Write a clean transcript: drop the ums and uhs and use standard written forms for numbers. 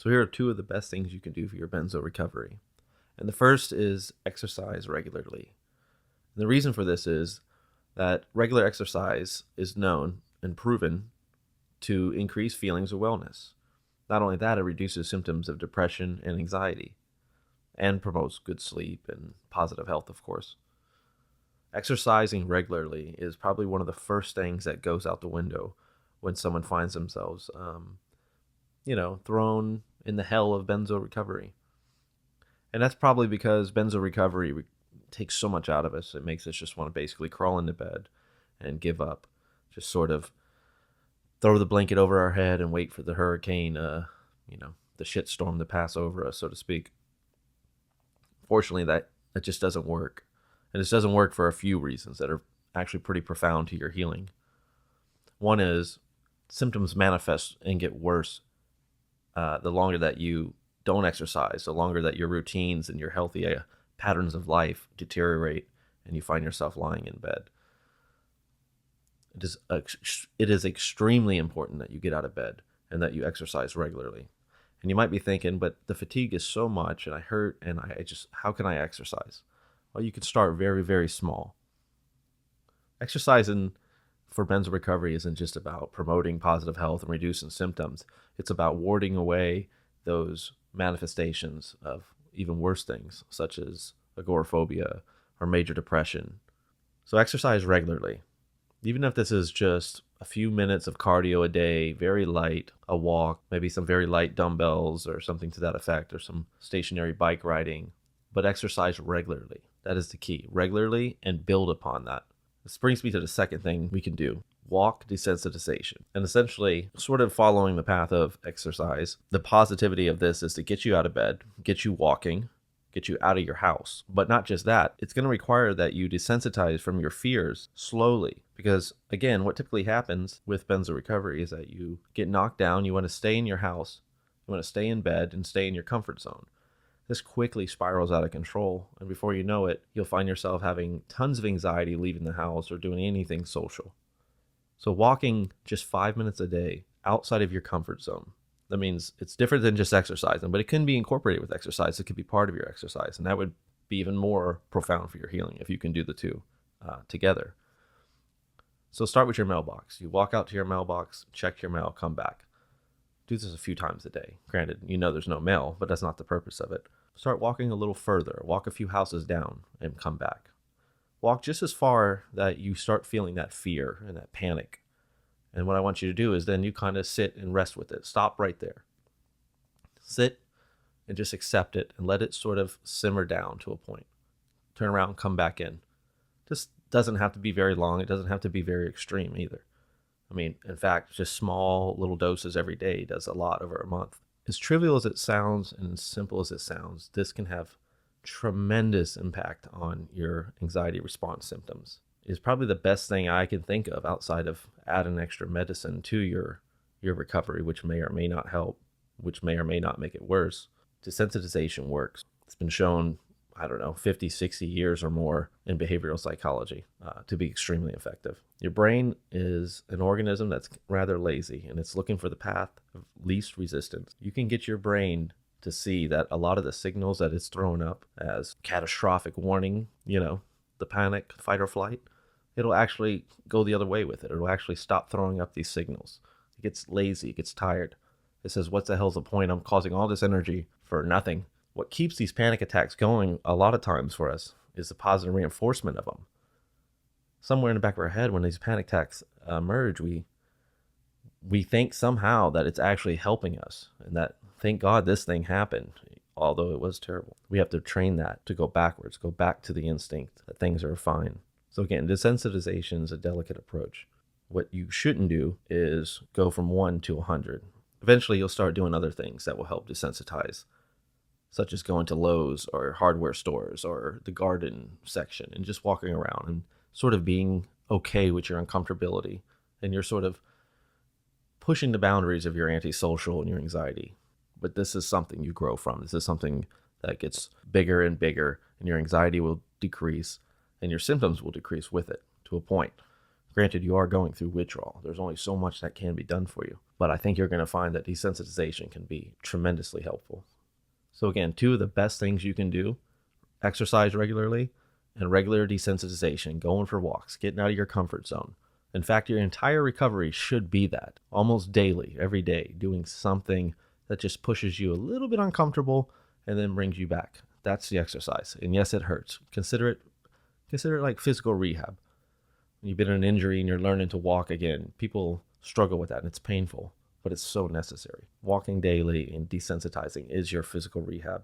So here are two of the best things you can do for your benzo recovery. And the first is exercise regularly. And the reason for this is that regular exercise is known and proven to increase feelings of wellness. Not only that, it reduces symptoms of depression and anxiety and promotes good sleep and positive health, of course. Exercising regularly is probably one of the first things that goes out the window when someone finds themselves, thrown in the hell of benzo recovery. And that's probably because benzo recovery takes so much out of us. It makes us just want to basically crawl into bed and give up. Just sort of throw the blanket over our head and wait for the hurricane, the shitstorm to pass over us, so to speak. Fortunately, that just doesn't work. And this doesn't work for a few reasons that are actually pretty profound to your healing. One is symptoms manifest and get worse the longer that you don't exercise, the longer that your routines and your healthy patterns of life deteriorate and you find yourself lying in bed. It is extremely important that you get out of bed and that you exercise regularly. And you might be thinking, but the fatigue is so much and I hurt and how can I exercise? Well, you can start very, very small. Exercising for benzo recovery isn't just about promoting positive health and reducing symptoms. It's about warding away those manifestations of even worse things, such as agoraphobia or major depression. So exercise regularly. Even if this is just a few minutes of cardio a day, very light, a walk, maybe some very light dumbbells or something to that effect, or some stationary bike riding, but exercise regularly. That is the key. Regularly, and build upon that. This brings me to the second thing we can do. Walk desensitization. And essentially, sort of following the path of exercise, the positivity of this is to get you out of bed, get you walking, get you out of your house. But not just that, it's going to require that you desensitize from your fears slowly. Because again, what typically happens with benzo recovery is that you get knocked down, you want to stay in your house, you want to stay in bed and stay in your comfort zone. This quickly spirals out of control, and before you know it, you'll find yourself having tons of anxiety leaving the house or doing anything social. So walking just 5 minutes a day outside of your comfort zone, that means it's different than just exercising, but it can be incorporated with exercise. It could be part of your exercise, and that would be even more profound for your healing if you can do the two together. So start with your mailbox. You walk out to your mailbox, check your mail, come back. Do this a few times a day. Granted, there's no mail, but that's not the purpose of it. Start walking a little further. Walk a few houses down and come back. Walk just as far that you start feeling that fear and that panic. And what I want you to do is then you kind of sit and rest with it. Stop right there. Sit and just accept it and let it sort of simmer down to a point. Turn around and come back in. This doesn't have to be very long. It doesn't have to be very extreme either. In fact, just small little doses every day does a lot over a month. As trivial as it sounds and as simple as it sounds, this can have tremendous impact on your anxiety response symptoms. It's probably the best thing I can think of outside of adding extra medicine to your recovery, which may or may not help, which may or may not make it worse. Desensitization works. It's been shown, 50, 60 years or more in behavioral psychology to be extremely effective. Your brain is an organism that's rather lazy, and it's looking for the path of least resistance. You can get your brain to see that a lot of the signals that it's thrown up as catastrophic warning, the panic, fight or flight, it'll actually go the other way with it. It'll actually stop throwing up these signals. It gets lazy, it gets tired. It says, what the hell's the point? I'm causing all this energy for nothing. What keeps these panic attacks going a lot of times for us is the positive reinforcement of them. Somewhere in the back of our head, when these panic attacks emerge, we think somehow that it's actually helping us, and that, thank God this thing happened, although it was terrible. We have to train that to go backwards, go back to the instinct that things are fine. So again, desensitization is a delicate approach. What you shouldn't do is go from 1 to 100. Eventually, you'll start doing other things that will help desensitize, such as going to Lowe's or hardware stores or the garden section and just walking around and sort of being okay with your uncomfortability. And you're sort of pushing the boundaries of your antisocial and your anxiety. But this is something you grow from. This is something that gets bigger and bigger, and your anxiety will decrease and your symptoms will decrease with it to a point. Granted, you are going through withdrawal. There's only so much that can be done for you. But I think you're going to find that desensitization can be tremendously helpful. So again, two of the best things you can do: exercise regularly and regular desensitization, going for walks, getting out of your comfort zone. In fact, your entire recovery should be that, almost daily, every day, doing something that just pushes you a little bit uncomfortable and then brings you back. That's the exercise. And yes, it hurts. Consider it like physical rehab. When you've been in an injury and you're learning to walk again, people struggle with that and it's painful, but it's so necessary. Walking daily and desensitizing is your physical rehab.